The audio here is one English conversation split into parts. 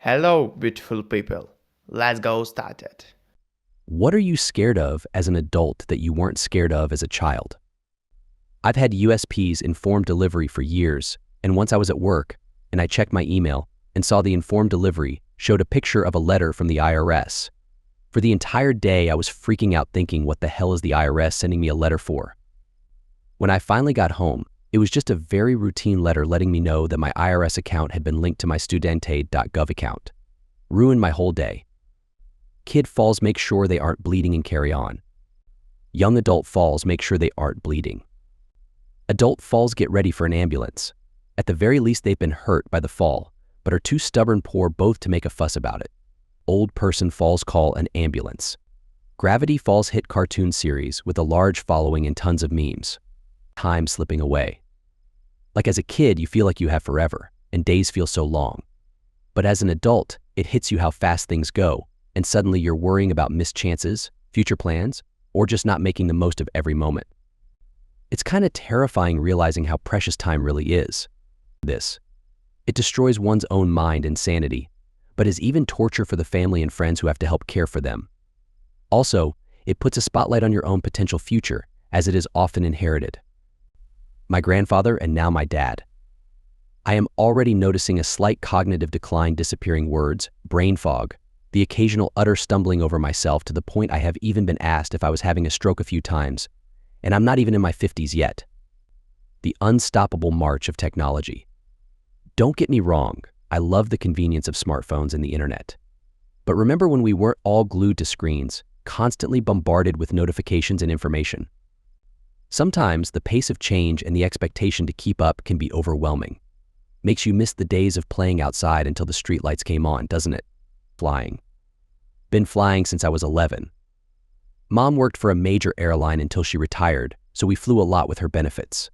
Hello, beautiful people. Let's go start it. What are you scared of as an adult that you weren't scared of as a child? I've had USP's informed delivery for years, and once I was at work and I checked my email and saw the informed delivery showed a picture of a letter from the IRS. For the entire day, I was freaking out thinking, what the hell is the IRS sending me a letter for? When I finally got home, it was just a very routine letter letting me know that my IRS account had been linked to my studente.gov account. Ruined my whole day. Kid falls, make sure they aren't bleeding and carry on. Young adult falls, make sure they aren't bleeding. Adult falls, get ready for an ambulance. At the very least, they've been hurt by the fall, but are too stubborn poor both to make a fuss about it. Old person falls, call an ambulance. Gravity Falls hit cartoon series with a large following and tons of memes. Time slipping away. Like as a kid, you feel like you have forever, and days feel so long. But as an adult, it hits you how fast things go, and suddenly you're worrying about missed chances, future plans, or just not making the most of every moment. It's kind of terrifying realizing how precious time really is. It destroys one's own mind and sanity, but is even torture for the family and friends who have to help care for them. Also, it puts a spotlight on your own potential future, as it is often inherited. My grandfather and now my dad. I am already noticing a slight cognitive decline, disappearing words, brain fog, the occasional utter stumbling over myself, to the point I have even been asked if I was having a stroke a few times, and I'm not even in my 50s yet. The unstoppable march of technology. Don't get me wrong, I love the convenience of smartphones and the internet. But remember when we weren't all glued to screens, constantly bombarded with notifications and information? Sometimes the pace of change and the expectation to keep up can be overwhelming. Makes you miss the days of playing outside until the streetlights came on, doesn't it? Flying. Been flying since I was 11. Mom worked for a major airline until she retired, so we flew a lot with her benefits.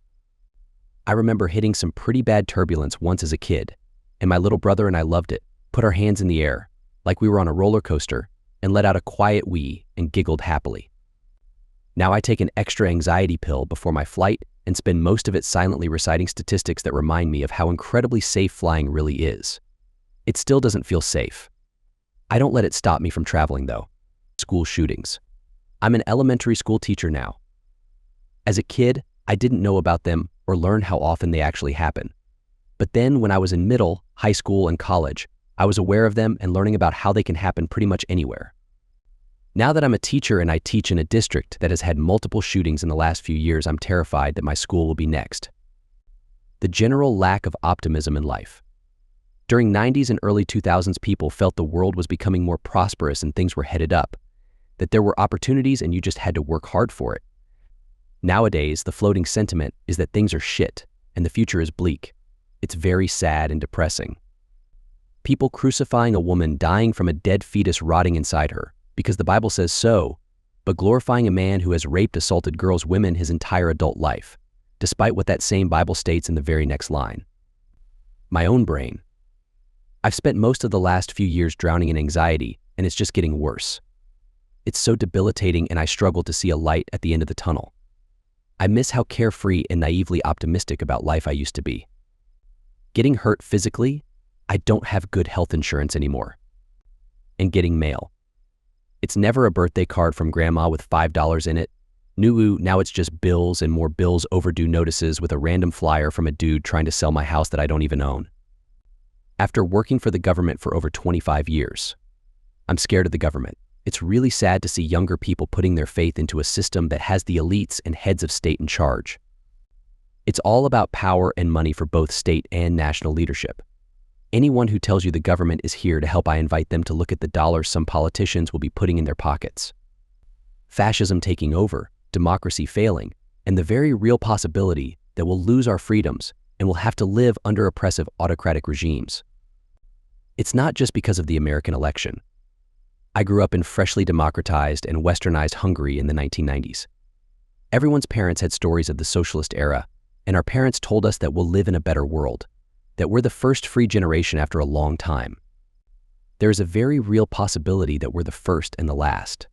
I remember hitting some pretty bad turbulence once as a kid, and my little brother and I loved it, put our hands in the air, like we were on a roller coaster, and let out a quiet wee and giggled happily. Now I take an extra anxiety pill before my flight and spend most of it silently reciting statistics that remind me of how incredibly safe flying really is. It still doesn't feel safe. I don't let it stop me from traveling though. School shootings. I'm an elementary school teacher now. As a kid, I didn't know about them or learn how often they actually happen. But then when I was in middle, high school, and college, I was aware of them and learning about how they can happen pretty much anywhere. Now that I'm a teacher and I teach in a district that has had multiple shootings in the last few years, I'm terrified that my school will be next. The general lack of optimism in life. During 90s and early 2000s, people felt the world was becoming more prosperous and things were headed up, that there were opportunities and you just had to work hard for it. Nowadays, the floating sentiment is that things are shit and the future is bleak. It's very sad and depressing. People crucifying a woman dying from a dead fetus rotting inside her, because the Bible says so, but glorifying a man who has raped, assaulted girls, women his entire adult life, despite what that same Bible states in the very next line. My own brain. I've spent most of the last few years drowning in anxiety, and it's just getting worse. It's so debilitating, and I struggle to see a light at the end of the tunnel. I miss how carefree and naively optimistic about life I used to be. Getting hurt physically, I don't have good health insurance anymore. And getting mail. It's never a birthday card from grandma with $5 in it. Now it's just bills and more bills, overdue notices with a random flyer from a dude trying to sell my house that I don't even own. After working for the government for over 25 years, I'm scared of the government. It's really sad to see younger people putting their faith into a system that has the elites and heads of state in charge. It's all about power and money for both state and national leadership. Anyone who tells you the government is here to help, I invite them to look at the dollars some politicians will be putting in their pockets. Fascism taking over, democracy failing, and the very real possibility that we'll lose our freedoms and will have to live under oppressive autocratic regimes. It's not just because of the American election. I grew up in freshly democratized and westernized Hungary in the 1990s. Everyone's parents had stories of the socialist era, and our parents told us that we'll live in a better world, that we're the first free generation after a long time. There is a very real possibility that we're the first and the last.